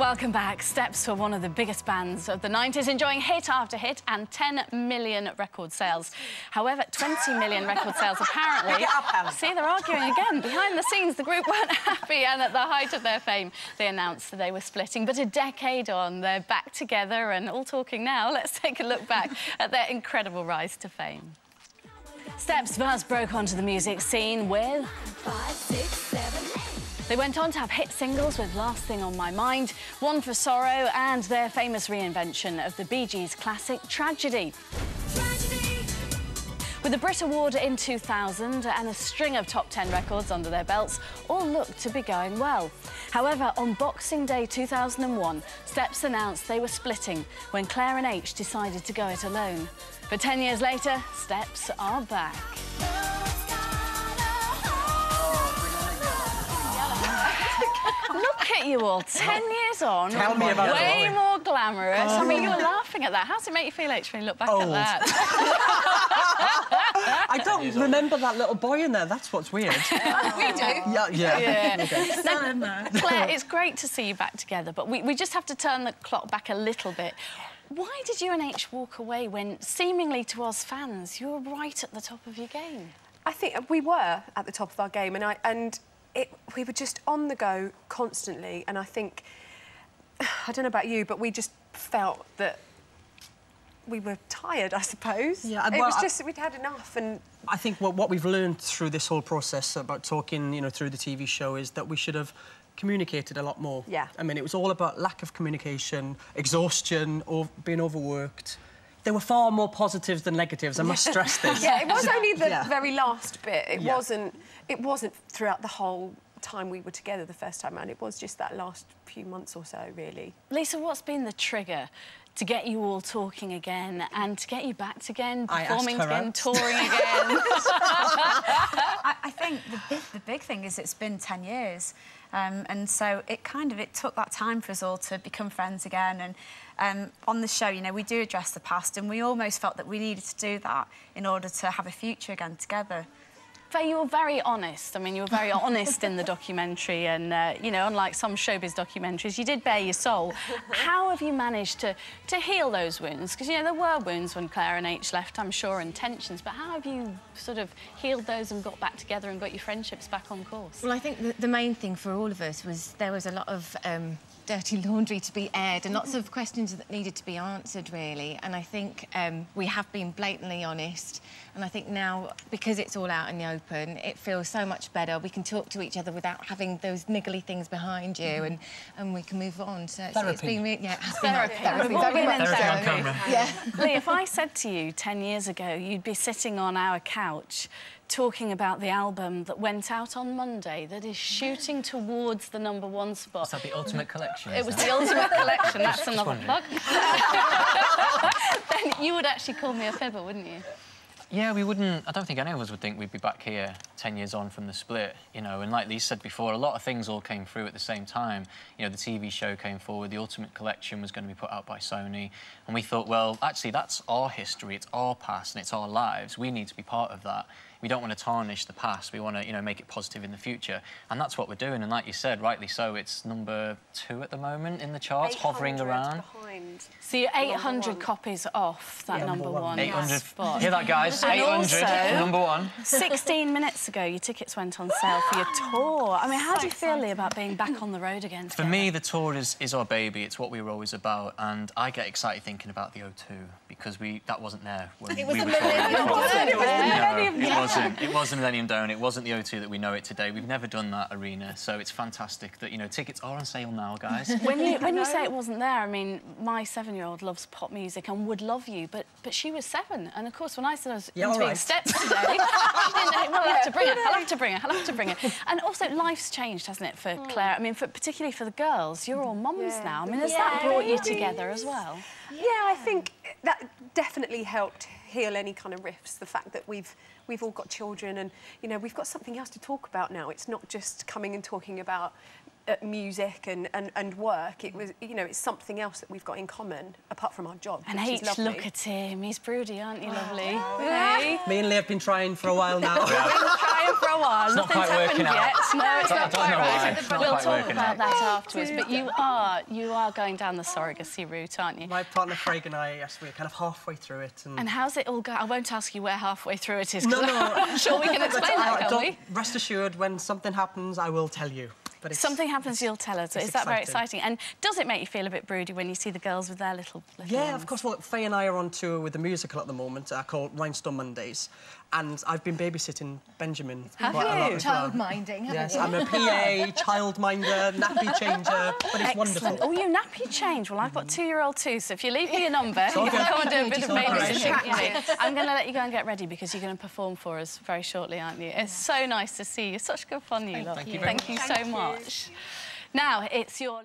Welcome back. Steps were one of the biggest bands of the 90s, enjoying hit after hit and 10 million record sales. However, 20 million record sales apparently... See, they're arguing again. Behind the scenes, the group weren't happy, and at the height of their fame, they announced that they were splitting. But a decade on, they're back together and all talking now. Let's take a look back at their incredible rise to fame. Steps first broke onto the music scene with... 5, 6, 7, 8. They went on to have hit singles with Last Thing on My Mind, One for Sorrow and their famous reinvention of the Bee Gees' classic Tragedy. With the Brit Award in 2000 and a string of top 10 records under their belts, all looked to be going well. However, on Boxing Day 2001, Steps announced they were splitting when Claire and H decided to go it alone. But 10 years later, Steps are back. Look at you all, 10 years on, Tell me about way more glamorous. I mean, you were laughing at that. How does it make you feel, H, when you look back at that? I don't remember that little boy in there. That's what's weird. We do. Yeah. Okay. Now, Claire, it's great to see you back together, but we just have to turn the clock back a little bit. Why did you and H walk away when, seemingly to us fans, you were right at the top of your game? I think we were at the top of our game, and we were just on the go constantly, and I think, I don't know about you, but we just felt that we were tired, I suppose. Yeah, it was just we'd had enough. And I think what we've learned through this whole process about talking, you know, through the TV show is that we should have communicated a lot more. Yeah. I mean, it was all about lack of communication, exhaustion, or being overworked. There were far more positives than negatives, I must stress this. Yeah, it was only the very last bit. It wasn't throughout the whole time we were together the first time round. It was just that last few months or so, really. Lisa, what's been the trigger to get you all talking again and to get you back again, performing again, touring again? I think the big thing is it's been 10 years. And so it took that time for us all to become friends again. And on the show, you know, we do address the past, and we almost felt that we needed to do that in order to have a future again together. Faye, you were very honest. I mean, you were very honest in the documentary, and, you know, unlike some showbiz documentaries, you did bare your soul. How have you managed to heal those wounds? Because, you know, there were wounds when Claire and H left, I'm sure, and tensions, but how have you sort of healed those and got back together and got your friendships back on course? Well, I think the main thing for all of us was there was a lot of dirty laundry to be aired and lots of questions that needed to be answered, really. And I think we have been blatantly honest. And I think now, because it's all out in the open, it feels so much better. We can talk to each other without having those niggly things behind you, and we can move on. So it's been, yeah, it's been therapy. Very much Therapy on camera. Yeah. Lee, if I said to you 10 years ago you'd be sitting on our couch talking about the album that went out on Monday that is shooting towards the #1 spot. Is that the Ultimate Collection? It was the Ultimate Collection, that's another plug. Then you would actually call me a fibber, wouldn't you? Yeah, we wouldn't... I don't think any of us would think we'd be back here 10 years on from the split, you know, and like Lee said before, a lot of things all came through at the same time. You know, the TV show came forward, the Ultimate Collection was going to be put out by Sony, and we thought, well, actually, that's our history, it's our past, and it's our lives. We need to be part of that. We don't want to tarnish the past. We want to, you know, make it positive in the future. And that's what we're doing. And like you said, rightly so, it's #2 at the moment in the charts, hovering around. Behind. So you're 800 copies off that #1 800. spot. Hear that, guys? And 800, also, #1. 16 minutes ago, your tickets went on sale for your tour. I mean, how do you feel, Lee, about being back on the road again together? For me, the tour is our baby. It's what we were always about. And I get excited thinking about the O2 because that wasn't there when we were touring. It wasn't Millennium Dome. It wasn't the O2 that we know it today. We've never done that arena, so it's fantastic that, you know, tickets are on sale now, guys. When you say it wasn't there, I mean, my 7-year-old loves pop music and would love you, but she was 7, and of course, when I said I was interviewing Steps today, she didn't know, well, I'll have to bring her, I'll have to bring her. And also, life's changed, hasn't it, for Claire? I mean, particularly for the girls, you're all mums now. I mean, has that brought you together as well? Yeah, I think that definitely helped heal any kind of rifts. The fact that we've all got children, and you know, we've got something else to talk about now. It's not just coming and talking about at music and work. It was, you know, it's something else that we've got in common apart from our job. And H, look at him. He's broody, aren't you, lovely? Hey. Me and Lee have been trying for a while now. We've been trying for a while. It's not Nothing's quite happened working out. yet. No, it's not quite right. We'll quite talk working about out. that afterwards. But you are going down the surrogacy route, aren't you? My partner Craig and I, yes, we're kind of halfway through it. And how's it all go? I won't ask you where halfway through it is. No, no. I'm sure we can explain that, can't we? Rest assured, when something happens, I will tell you. But it's, something happens, you'll tell us. Is that very exciting? And does it make you feel a bit broody when you see the girls with their little yeah, ones? of course. Well, Faye and I are on tour with a musical at the moment called Rhinestone Mondays. And I've been babysitting Benjamin quite a lot as well. Child-minding, haven't Yes, you? I'm a PA, childminder, nappy changer, but it's wonderful. Oh, you nappy change. Well, I've got 2-year-old too, so if you leave me your number, you can come and do a bit of babysitting. I'm going to let you go and get ready because you're going to perform for us very shortly, aren't you? It's so nice to see you. Such good fun, you lot. Thank you so much. Now, it's your...